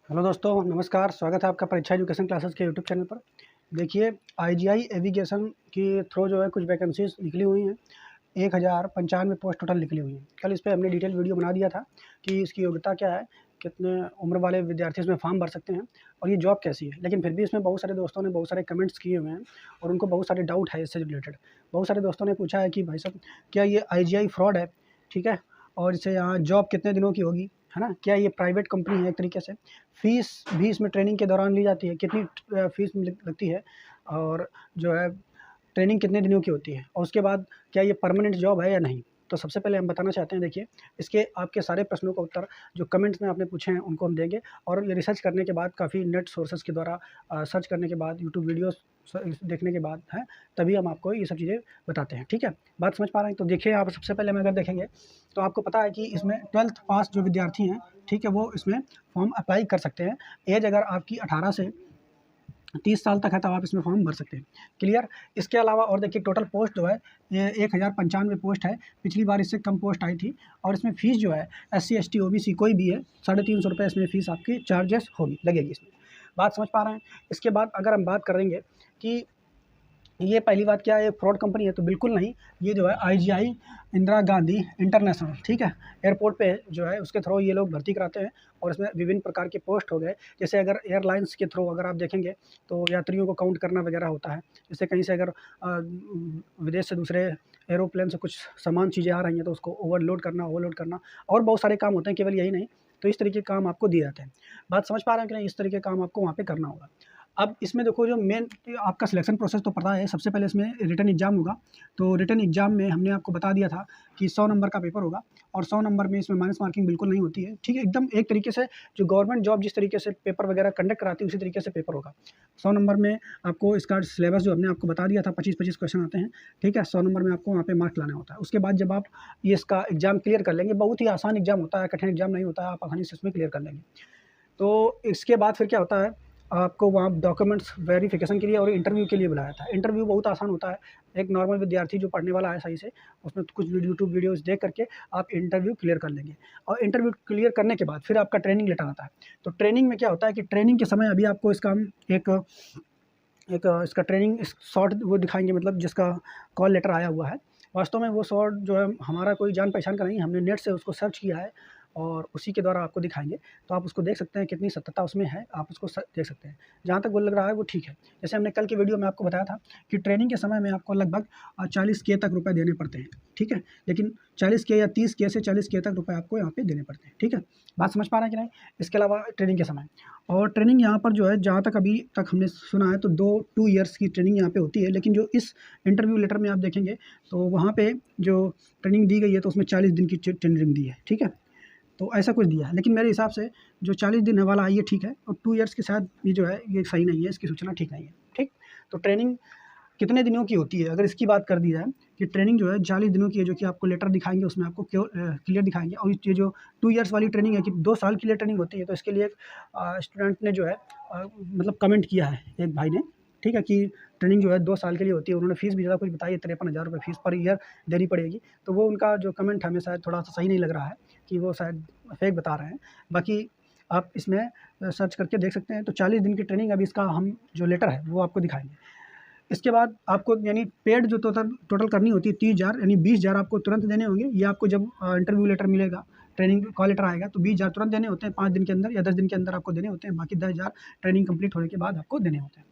Hello दोस्तों, नमस्कार। स्वागत है आपका परीक्षा एजुकेशन क्लासेस के यूट्यूब चैनल पर। देखिए, आईजीआई एविगेशन के थ्रू जो है कुछ वैकेंसीज निकली हुई हैं। 1095 पोस्ट टोटल निकली हुई हैं। कल इस पे हमने डिटेल वीडियो बना दिया था कि इसकी योग्यता क्या है, कितने उम्र वाले विद्यार्थी इसमें फॉर्म भर सकते हैं और ये जॉब कैसी है। लेकिन फिर भी इसमें बहुत सारे दोस्तों ने बहुत सारे कमेंट्स किए हुए हैं और उनको बहुत सारे डाउट है इससे रिलेटेड। बहुत सारे दोस्तों ने पूछा है कि भाई साहब, क्या ये आईजीआई फ्रॉड है? ठीक है, और इससे यहाँ जॉब कितने दिनों की होगी, है ना? क्या ये प्राइवेट कंपनी है एक तरीके से? फ़ीस भी इसमें ट्रेनिंग के दौरान ली जाती है, कितनी फ़ीस लगती है और जो है ट्रेनिंग कितने दिनों की होती है और उसके बाद क्या ये परमानेंट जॉब है या नहीं? तो सबसे पहले हम बताना चाहते हैं, देखिए, इसके आपके सारे प्रश्नों का उत्तर जो कमेंट्स में आपने पूछे हैं उनको हम देंगे और ये रिसर्च करने के बाद, काफ़ी नेट सोर्सेज़ के द्वारा सर्च करने के बाद, यूट्यूब वीडियोज़ देखने के बाद है, तभी हम आपको ये सब चीज़ें बताते हैं। ठीक है? बात समझ पा रहे हैं? तो देखिए, आप सबसे पहले हम अगर देखेंगे तो आपको पता है कि इसमें 12th पास जो विद्यार्थी हैं, ठीक है, वो इसमें फॉर्म अप्लाई कर सकते हैं। एज अगर आपकी 18 से 30 साल तक है तब आप इसमें फॉर्म भर सकते हैं। क्लियर? इसके अलावा और देखिए, टोटल पोस्ट जो है ये 1095 पोस्ट है। पिछली बार इससे कम पोस्ट आई थी और इसमें फ़ीस जो है SC ST OBC कोई भी है, ₹350 इसमें फ़ीस आपकी चार्जेस होगी, लगेगी इसमें। बात समझ पा रहे हैं? इसके बाद अगर हम बात करेंगे कि ये पहली बात क्या है, ये फ्रॉड कंपनी है, तो बिल्कुल नहीं। ये जो है आईजीआई इंदिरा गांधी इंटरनेशनल, ठीक है, एयरपोर्ट पे जो है उसके थ्रू ये लोग भर्ती कराते हैं और इसमें विभिन्न प्रकार के पोस्ट हो गए। जैसे अगर एयरलाइंस के थ्रू अगर आप देखेंगे तो यात्रियों को काउंट करना वगैरह होता है। जैसे कहीं से अगर विदेश से दूसरे एरोप्लेन से कुछ सामान चीज़ें आ रही हैं तो उसको ओवरलोड करना और बहुत सारे काम होते हैं, केवल यही नहीं। तो इस तरीके के काम आपको दिए जाते हैं। बात समझ पा रहे हैं कि नहीं? इस तरीके का काम आपको वहाँ पे करना होगा। अब इसमें देखो, जो मेन आपका सिलेक्शन प्रोसेस तो पता है। सबसे पहले इसमें रिटन एग्ज़ाम होगा। तो रिटन एग्ज़ाम में हमने आपको बता दिया था कि 100 नंबर का पेपर होगा और 100 नंबर में इसमें माइनस मार्किंग बिल्कुल नहीं होती है। ठीक है, एकदम एक तरीके से जो गवर्नमेंट जॉब जिस तरीके से पेपर वगैरह कंडक्ट कराती है उसी तरीके से पेपर होगा। 100 नंबर में आपको इसका सिलेबस जो हमने आपको बता दिया था, 25-25 क्वेश्चन आते हैं। ठीक है, 100 नंबर में आपको वहाँ पे मार्क्स लाना होता है। उसके बाद जब आप ये इसका एग्ज़ाम क्लियर कर लेंगे, बहुत ही आसान एग्ज़ाम होता है, कठिन एग्ज़ाम नहीं होता है, आप आसानी से इसमें क्लियर कर लेंगे। तो इसके बाद फिर क्या होता है, आपको वहाँ डॉक्यूमेंट्स वेरिफ़िकेशन के लिए और इंटरव्यू के लिए बुलाया था। इंटरव्यू बहुत आसान होता है। एक नॉर्मल विद्यार्थी जो पढ़ने वाला है सही से, उसमें तो कुछ यूट्यूब वीडियोज़ देख करके आप इंटरव्यू क्लियर कर लेंगे और इंटरव्यू क्लियर करने के बाद फिर आपका ट्रेनिंग लेटर आता है। तो ट्रेनिंग में क्या होता है कि ट्रेनिंग के समय अभी आपको इसका हम एक एक इसका ट्रेनिंग शॉर्ट वो दिखाएँगे, मतलब जिसका कॉल लेटर आया हुआ है। वास्तव में वो शॉर्ट जो है हमारा कोई जान-पहचान का नहीं है, हमने नेट से उसको सर्च किया है और उसी के द्वारा आपको दिखाएँगे। तो आप उसको देख सकते हैं, कितनी सत्यता उसमें है, आप उसको देख सकते हैं। जहाँ तक वो लग रहा है वो ठीक है। जैसे हमने कल की वीडियो में आपको बताया था कि ट्रेनिंग के समय में आपको लगभग 40K तक रुपए देने पड़ते हैं, ठीक है? लेकिन 40K या 30K से 40K तक रुपए आपको यहाँ पे देने पड़ते हैं, ठीक है? बात समझ पा रहे हैं कि नहीं? इसके अलावा ट्रेनिंग के समय और ट्रेनिंग यहाँ पर जो है, जहाँ तक अभी तक हमने सुना है तो 2 ईयर्स की ट्रेनिंग यहाँ पे होती है। लेकिन जो इस इंटरव्यू लेटर में आप देखेंगे तो वहाँ पे जो ट्रेनिंग दी गई है तो उसमें 40 दिन की ट्रेनिंग दी है, ठीक है? तो ऐसा कुछ दिया है। लेकिन मेरे हिसाब से जो 40 दिन वाला है ये ठीक है और 2 ईयर्स के साथ ये जो है ये सही नहीं है, इसकी सूचना ठीक नहीं है, ठीक? तो ट्रेनिंग कितने दिनों की होती है, अगर इसकी बात कर दी जाए कि ट्रेनिंग जो है 40 दिनों की है, जो कि आपको लेटर दिखाएँगे उसमें आपको क्लियर दिखाएँगे। और ये जो 2 ईयर्स वाली ट्रेनिंग है कि 2 साल के लिए ट्रेनिंग होती है, तो इसके लिए एक स्टूडेंट ने जो है मतलब कमेंट किया है एक भाई ने, ठीक है, कि ट्रेनिंग जो है 2 साल के लिए होती है। उन्होंने फ़ीस भी ज़्यादा कुछ बताई है, ₹53,000 फ़ीस पर ईयर देनी पड़ेगी। तो वो उनका जो कमेंट हमें शायद थोड़ा-सा सही नहीं लग रहा है कि वो शायद फेक बता रहे हैं। बाकी आप इसमें सर्च करके देख सकते हैं। तो 40 दिन की ट्रेनिंग, अभी इसका हम जो लेटर है वो आपको दिखाएँगे। इसके बाद आपको यानी पेड जो टोटल टोटल करनी होती है 30,000, यानी 20,000 आपको तुरंत देने होंगे। ये आपको जब इंटरव्यू लेटर मिलेगा, ट्रेनिंग कॉल लेटर आएगा तो 20,000 तुरंत देने होते हैं, 5 दिन के अंदर या 10 दिन के अंदर आपको देने होते हैं। बाकी 10,000 ट्रेनिंग कंप्लीट होने के बाद आपको देने होते हैं।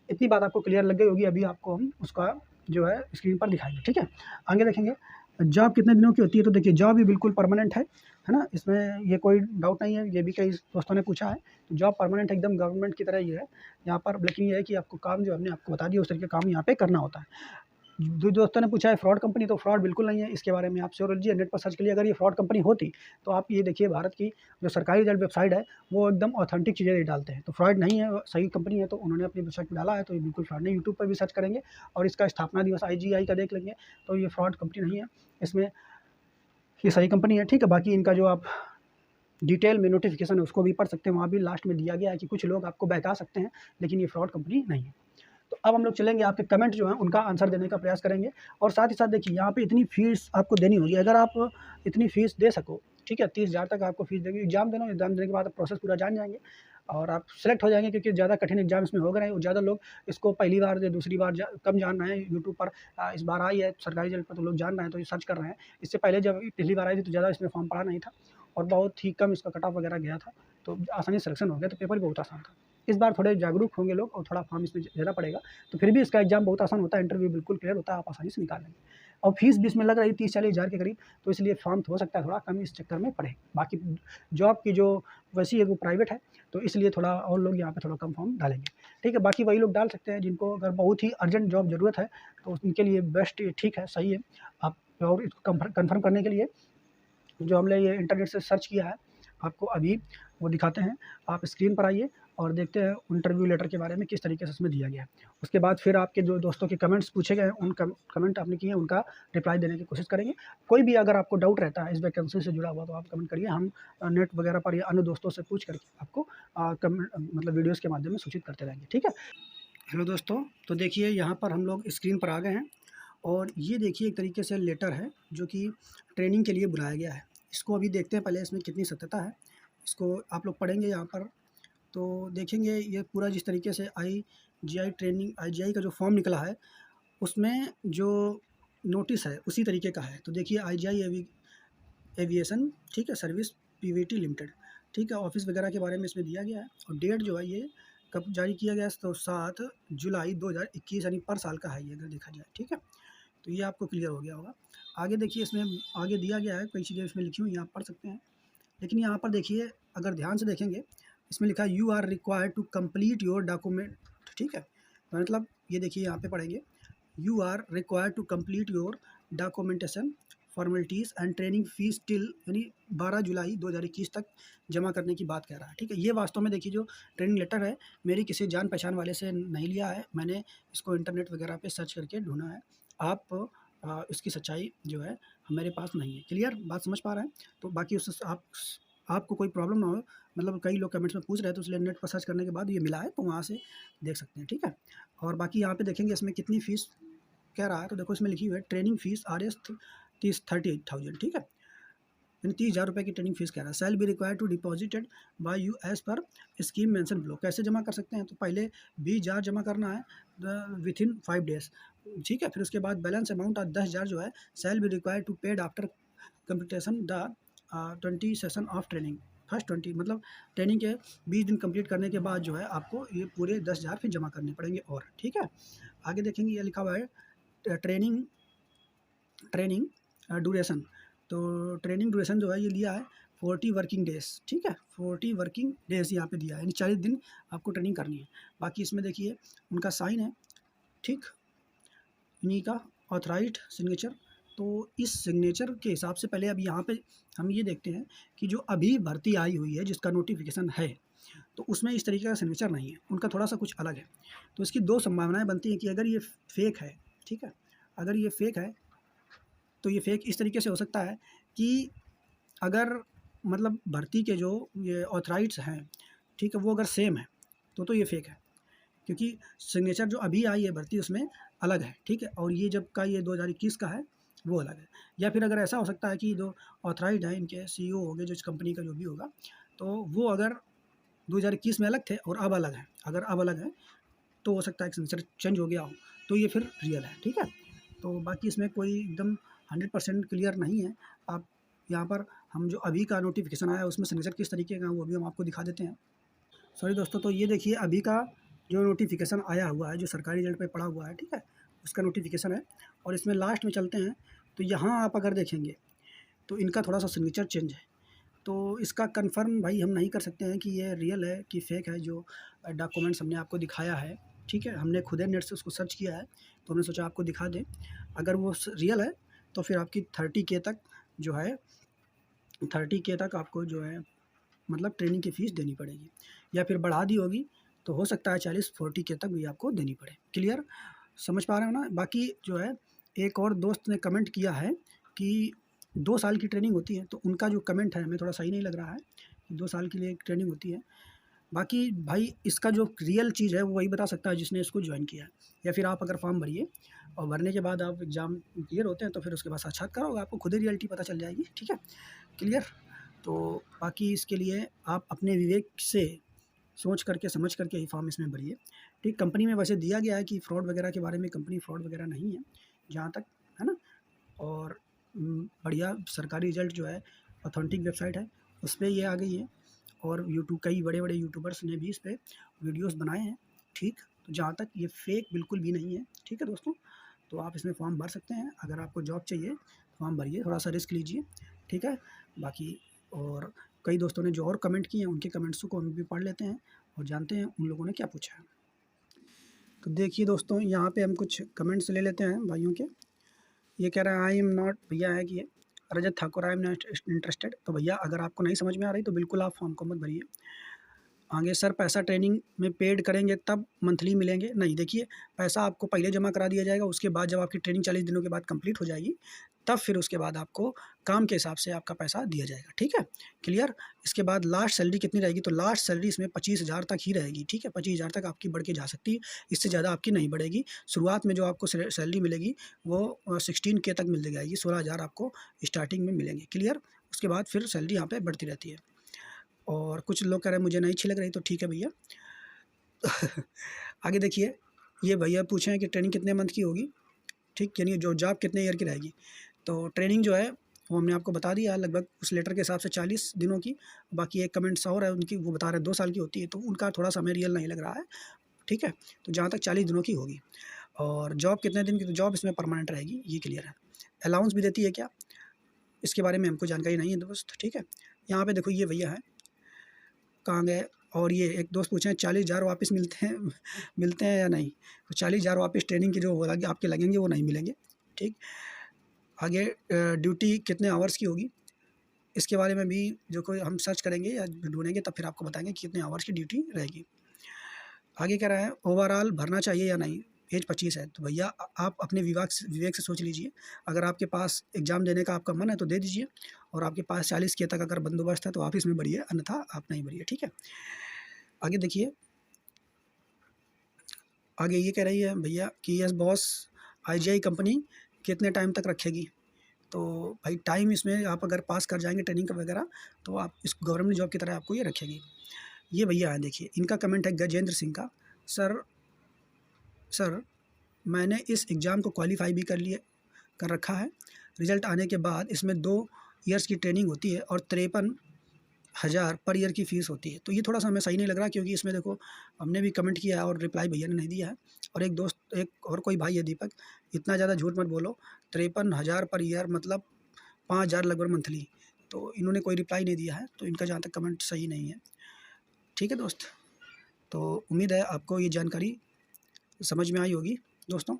इतनी बात आपको क्लियर लग गई होगी। अभी आपको हम उसका जो है स्क्रीन पर दिखाएँगे, ठीक है? आगे देखेंगे, जॉब कितने दिनों की होती है, तो देखिए जॉब भी बिल्कुल परमानेंट है ना? इसमें ये कोई डाउट नहीं है, ये भी कई दोस्तों ने पूछा है। जॉब परमानेंट एकदम गवर्नमेंट की तरह ही है यहाँ पर, लेकिन ये है कि आपको काम जो हमने आपको बता दिया उस तरीके का काम यहाँ पे करना होता है। जो दोस्तों ने पूछा है फ्रॉड कंपनी, तो फ्रॉड बिल्कुल नहीं है। इसके बारे में आप श्योर लीजिए, नेट पर सर्च करिए। अगर ये फ्रॉड कंपनी होती तो आप ये देखिए, भारत की जो सरकारी रिजल्ट वेबसाइट है वो एकदम ऑथेंटिक चीज़ें ही डालते हैं। तो फ्रॉड नहीं है, सही कंपनी है, तो उन्होंने अपनी वेबसाइट पे डाला है, तो ये बिल्कुल फ्रॉड नहीं। यूट्यूब पर भी सर्च करेंगे और इसका स्थापना दिवस आईजीआई का देख लेंगे, तो ये फ्रॉड कंपनी नहीं है। इसमें ये सही कंपनी है, ठीक है? बाकी इनका जो आप डिटेल में नोटिफ़िकेशन है उसको भी पढ़ सकते हैं। वहाँ भी लास्ट में दिया गया है कि कुछ लोग आपको बहका सकते हैं, लेकिन ये फ्रॉड कंपनी नहीं है। तो अब हम लोग चलेंगे, आपके कमेंट जो हैं उनका आंसर देने का प्रयास करेंगे और साथ ही साथ देखिए, यहाँ पे इतनी फ़ीस आपको देनी होगी। अगर आप इतनी फ़ीस दे सको, ठीक है, 30,000 तक आपको फ़ीस देंगे। एग्ज़ाम देना, एग्ज़ाम देने के बाद आप प्रोसेस पूरा जान जाएँगे। और आप सेलेक्ट हो जाएंगे, क्योंकि ज़्यादा कठिन एग्जाम इसमें होगा नहीं और ज़्यादा लोग इसको पहली बार या दूसरी बार कम जान रहे हैं। यूट्यूब पर इस बार आई है सरकारी रिजल्ट पर, तो लोग जान रहे हैं, तो ये सर्च कर रहे हैं। इससे पहले जब पहली बार आई थी तो ज़्यादा इसमें फॉर्म पड़ा नहीं था और बहुत ही कम इसका कट ऑफ वगैरह गया था, तो आसानी से सिलेक्शन हो गया, तो पेपर भी बहुत आसान था। इस बार थोड़े जागरूक होंगे लोग और थोड़ा फॉर्म इसमें ज़्यादा पड़ेगा, तो फिर भी इसका एग्जाम बहुत आसान होता है, इंटरव्यू बिल्कुल क्लियर होता है, आप आसानी से निकाल लेंगे। और फीस भी इसमें लग रही है 30-40 हज़ार के करीब, तो इसलिए फॉर्म हो सकता है थोड़ा कम इस चक्कर में पड़े। बाकी जॉब की जो वैसी है वो प्राइवेट है, तो इसलिए थोड़ा और लोग यहाँ पे थोड़ा कम फॉर्म डालेंगे। ठीक है, बाकी वही लोग डाल सकते हैं जिनको अगर बहुत ही अर्जेंट जॉब ज़रूरत है, तो उनके लिए बेस्ट ठीक है, सही है। आप और इसको कन्फर्म करने के लिए जो हमने ये इंटरनेट से सर्च किया है, आपको अभी वो दिखाते हैं। आप स्क्रीन पर आइए और देखते हैं इंटरव्यू लेटर के बारे में किस तरीके से उसमें दिया गया है। उसके बाद फिर आपके जो दोस्तों के कमेंट्स पूछे गए हैं, उन कमेंट आपने किए हैं, उनका रिप्लाई देने की कोशिश करेंगे। कोई भी अगर आपको डाउट रहता है इस वैकेंसी से जुड़ा हुआ, तो आप कमेंट करिए, हम नेट वगैरह पर या अन्य दोस्तों से पूछ करके आपको मतलब वीडियोज़ के माध्यम में सूचित करते रहेंगे। ठीक है। हेलो दोस्तों, तो देखिए यहाँ पर हम लोग स्क्रीन पर आ गए हैं और ये देखिए एक तरीके से लेटर है जो कि ट्रेनिंग के लिए बुलाया गया है। इसको अभी देखते हैं पहले इसमें कितनी सत्यता है, इसको आप लोग पढ़ेंगे यहाँ पर तो देखेंगे। ये पूरा जिस तरीके से आईजीआई का जो फॉर्म निकला है, उसमें जो नोटिस है उसी तरीके का है। तो देखिए आईजीआई एविएशन, ठीक है, सर्विस पीवीटी लिमिटेड, ठीक है, ऑफिस वगैरह के बारे में इसमें दिया गया है और डेट जो है ये कब जारी किया गया है, तो 7 जुलाई 2021 यानी पर साल का है ये, अगर देखा जाए। ठीक है, तो ये आपको क्लियर हो गया होगा। आगे देखिए इसमें आगे दिया गया है, कई चीज़ें इसमें लिखी हुई हैं, आप पढ़ सकते हैं। लेकिन यहाँ पर देखिए अगर ध्यान से देखेंगे, इसमें लिखा है you are required to complete your document. ठीक है, मतलब ये देखिए यहाँ पे पढ़ेंगे, you are required to complete your documentation formalities and training fees till, यानी 12 जुलाई 2021 तक जमा करने की बात कह रहा है। ठीक है, ये वास्तव में देखिए जो ट्रेनिंग लेटर है, मेरी किसी जान पहचान वाले से नहीं लिया है, मैंने इसको इंटरनेट वगैरह पे सर्च करके ढूंढा है। आप इसकी सच्चाई जो है मेरे पास नहीं है। क्लियर बात समझ पा रहे हैं? तो बाकी उससे आपको कोई प्रॉब्लम ना हो, मतलब कई लोग कमेंट्स में पूछ रहे हैं, तो इसलिए नेट पर सर्च करने के बाद ये मिला है, तो वहाँ से देख सकते हैं। ठीक है, और बाकी यहाँ पे देखेंगे इसमें कितनी फ़ीस कह रहा है, तो देखो इसमें लिखी हुई है ट्रेनिंग फ़ीस RS 38,000। ठीक है, यानी 30,000 रुपये की ट्रेनिंग फीस कह रहा है। Shall be required to deposited by you as per scheme mention below. कैसे जमा कर सकते हैं, तो पहले 20,000 जमा करना है विथिन 5 डेज। ठीक है, फिर उसके बाद बैलेंस अमाउंट 10,000 जो है shall be required to paid after completion the 20 session of training. First 20 मतलब ट्रेनिंग के 20 दिन कंप्लीट करने के बाद जो है आपको ये पूरे 10,000 फिर जमा करने पड़ेंगे। और ठीक है, आगे देखेंगे ये लिखा हुआ है ट्रेनिंग ड्यूरेशन। तो ट्रेनिंग ड्यूरेशन जो है ये लिया है 40 वर्किंग डेज। ठीक है, 40 वर्किंग डेज यहाँ पे दिया है, यानी 40 दिन आपको ट्रेनिंग करनी है। बाकी इसमें देखिए उनका साइन है, ठीक, इन्हीं का ऑथराइज्ड सिग्नेचर। तो इस सिग्नेचर के हिसाब से पहले अब यहाँ पे हम ये देखते हैं कि जो अभी भर्ती आई हुई है जिसका नोटिफिकेशन है, तो उसमें इस तरीके का सिग्नेचर नहीं है, उनका थोड़ा सा कुछ अलग है। तो इसकी 2 संभावनाएं बनती हैं कि अगर ये फेक है, ठीक है, अगर ये फेक है तो ये फेक इस तरीके से हो सकता है कि अगर मतलब भर्ती के जो ये ऑथराइज्ड हैं, ठीक है, वो अगर सेम है तो ये फेक है, क्योंकि सिग्नेचर जो अभी आई है भर्ती उसमें अलग है। ठीक है, और ये जब का ये 2021 का है वो अलग है। या फिर अगर ऐसा हो सकता है कि जो ऑथराइज्ड है इनके CEO हो गए, जो इस कंपनी का जो भी होगा, तो वो अगर 2021 में अलग थे और अब अलग हैं, अगर अब अलग है तो हो सकता है कि सिग्नेचर चेंज हो गया हो, तो ये फिर रियल है। ठीक है, तो बाकी इसमें कोई एकदम 100% क्लियर नहीं है। आप यहाँ पर हम जो अभी का नोटिफिकेशन आया है उसमें सिग्नेचर किस तरीके का है वो भी हम आपको दिखा देते हैं। सॉरी दोस्तों, तो ये देखिए अभी का जो नोटिफिकेशन आया हुआ है, जो सरकारी रिजल्ट पे पड़ा हुआ है, ठीक है, उसका नोटिफिकेशन है। और इसमें लास्ट में चलते हैं, तो यहाँ आप अगर देखेंगे तो इनका थोड़ा सा सिग्नेचर चेंज है। तो इसका कन्फर्म भाई हम नहीं कर सकते हैं कि ये रियल है कि फेक है, जो डॉक्यूमेंट्स हमने आपको दिखाया है। ठीक है, हमने खुद नेट से उसको सर्च किया है, तो हमने सोचा आपको दिखा दें। अगर वो रियल है तो फिर आपकी 30K तक जो है 30K तक आपको जो है मतलब ट्रेनिंग की फ़ीस देनी पड़ेगी, या फिर बढ़ा दी होगी तो हो सकता है 40-40K तक भी आपको देनी पड़े। क्लियर समझ पा रहे हो ना? बाकी जो है एक और दोस्त ने कमेंट किया है कि 2 साल की ट्रेनिंग होती है, तो उनका जो कमेंट है हमें थोड़ा सही नहीं लग रहा है कि 2 साल के लिए ट्रेनिंग होती है। बाकी भाई इसका जो रियल चीज़ है वो वही बता सकता है जिसने इसको ज्वाइन किया है। या फिर आप अगर फॉर्म भरिए और भरने के बाद आप एग्ज़ाम क्लियर होते हैं तो फिर उसके बाद साक्षात्कार होगा, आपको खुद ही रियलिटी पता चल जाएगी। ठीक है, क्लियर। तो बाकी इसके लिए आप अपने विवेक से सोच करके समझ करके ही फॉर्म इसमें भरिए। ठीक, कंपनी में वैसे दिया गया है कि फ्रॉड वगैरह के बारे में, कंपनी फ्रॉड वगैरह नहीं है जहाँ तक, है ना। और बढ़िया सरकारी रिजल्ट जो है, ऑथेंटिक वेबसाइट है, उस पर ये आ गई है। और यूट्यूब, कई बड़े बड़े यूट्यूबर्स ने भी इस पर वीडियोज़ बनाए हैं। ठीक, तो जहाँ तक ये फेक बिल्कुल भी नहीं है। ठीक है दोस्तों, तो आप इसमें फॉर्म भर सकते हैं। अगर आपको जॉब चाहिए फॉर्म भरिए, थोड़ा सा रिस्क लीजिए। ठीक है, बाकी और कई दोस्तों ने जो और कमेंट किए हैं उनके कमेंट्स को हम भी पढ़ लेते हैं और जानते हैं उन लोगों ने क्या पूछा है। तो देखिए दोस्तों, यहाँ पे हम कुछ कमेंट्स ले लेते हैं भाइयों के। ये कह रहा है आई एम नॉट, भैया है कि ये Rajat Thakur, I am not interested. तो भैया अगर आपको नहीं समझ में आ रही तो बिल्कुल आप फॉर्म को मत भरिए। आगे सर पैसा ट्रेनिंग में पेड करेंगे तब मंथली मिलेंगे? नहीं, देखिए पैसा आपको पहले जमा करा दिया जाएगा, उसके बाद जब आपकी ट्रेनिंग 40 दिनों के बाद कंप्लीट हो जाएगी तब फिर उसके बाद आपको काम के हिसाब से आपका पैसा दिया जाएगा। ठीक है, क्लियर। इसके बाद लास्ट सैलरी कितनी रहेगी? तो लास्ट सैलरी इसमें 25,000 तक ही रहेगी। ठीक है, 25,000 तक आपकी बढ़ के जा सकती है, इससे ज़्यादा आपकी नहीं बढ़ेगी। शुरुआत में जो आपको सैलरी मिलेगी वो 16K तक मिल जाएगी, 16,000 आपको स्टार्टिंग में मिलेंगे। क्लियर, उसके बाद फिर सैलरी यहाँ पे बढ़ती रहती है। और कुछ लोग कह रहे हैं मुझे नहीं अच्छी लग रही, तो ठीक है भैया। आगे देखिए, ये भैया पूछे हैं कि ट्रेनिंग कितने मंथ की होगी। ठीक, यानी जो जॉब कितने ईयर की रहेगी। तो ट्रेनिंग जो है वो हमने आपको बता दिया, लगभग उस लेटर के हिसाब से 40 दिनों की। बाकी एक कमेंट्स और है उनकी, वो बता रहे हैं 2 साल की होती है, तो उनका थोड़ा सा हमें रियल नहीं लग रहा है। ठीक है, तो जहाँ तक 40 दिनों की होगी। और जॉब कितने दिन की? तो जॉब इसमें परमानेंट रहेगी, ये क्लियर है। अलाउंस भी देती है क्या, इसके बारे में हमको जानकारी नहीं है दोस्त। ठीक है, यहाँ पे देखो ये भैया है, कहाँ गए। और ये एक दोस्त पूछे हैं 40,000 वापस मिलते हैं या नहीं। तो 40,000 वापस ट्रेनिंग की जो वो लगे आपके लगेंगे वो नहीं मिलेंगे। ठीक, आगे ड्यूटी कितने आवर्स की होगी, इसके बारे में भी जो कोई हम सर्च करेंगे या ढूंढेंगे तब फिर आपको बताएंगे कि कितने आवर्स की ड्यूटी रहेगी। आगे कह रहा है ओवरऑल भरना चाहिए या नहीं, एज 25 है। तो भैया आप अपने विवेक से सोच लीजिए। अगर आपके पास एग्ज़ाम देने का आपका मन है तो दे दीजिए, और आपके पास 40 के तक अगर बंदोबस्त है तो आप इसमें भरिए, अन्यथा आप नहीं भरिए। ठीक है, आगे देखिए, आगे ये कह रही है भैया कि यस बॉस, IGI कंपनी कितने टाइम तक रखेगी। तो भाई टाइम इसमें आप अगर पास कर जाएंगे ट्रेनिंग का वगैरह तो आप इस गवर्नमेंट जॉब की तरह आपको ये रखेगी। ये भैया हैं, देखिए इनका कमेंट है गजेंद्र सिंह का। सर मैंने इस एग्ज़ाम को क्वालिफाई भी कर रखा है। रिज़ल्ट आने के बाद इसमें 2 ईयर्स की ट्रेनिंग होती है और 53,000 पर ईयर की फ़ीस होती है। तो ये थोड़ा सा हमें सही नहीं लग रहा, क्योंकि इसमें देखो हमने भी कमेंट किया है और रिप्लाई भैया ने नहीं दिया है। और एक और कोई भाई है दीपक, इतना ज़्यादा झूठ मत बोलो, 53,000 पर ईयर मतलब 5,000 लगभग मंथली। तो इन्होंने कोई रिप्लाई नहीं दिया है, तो इनका जहाँ तक कमेंट सही नहीं है। ठीक है दोस्त, तो उम्मीद है आपको ये जानकारी समझ में आई होगी दोस्तों।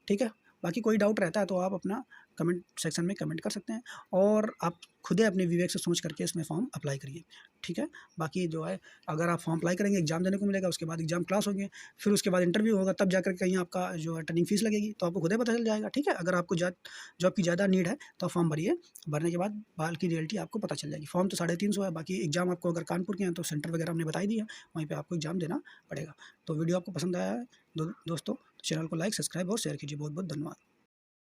ठीक है, बाकी कोई डाउट रहता है तो आप अपना कमेंट सेक्शन में कमेंट कर सकते हैं, और आप खुद ही अपने विवेक से सोच करके इसमें फॉर्म अप्लाई करिए। ठीक है, बाकी जो है अगर आप फॉर्म अप्लाई करेंगे एग्ज़ाम देने को मिलेगा, उसके बाद एग्ज़ाम क्लास होंगे, फिर उसके बाद इंटरव्यू होगा, तब जाकर कहीं आपका जो है ट्रेनिंग फ़ीस लगेगी, तो आपको खुद ही पता चल जाएगा। ठीक है, अगर आपको जॉब की ज़्यादा नीड है तो आप फॉर्म भरिए, भरने के बाद बाल की रियलिटी आपको पता चल जाएगी। फॉर्म तो 350 है, बाकी एग्ज़ाम आपको अगर कानपुर के हैं तो सेंटर वगैरह हमने बता ही दिया, वहीं पर आपको एग्ज़ाम देना पड़ेगा। तो वीडियो आपको पसंद आया है दोस्तों, चैनल को लाइक, सब्सक्राइब और शेयर कीजिए। बहुत बहुत धन्यवाद।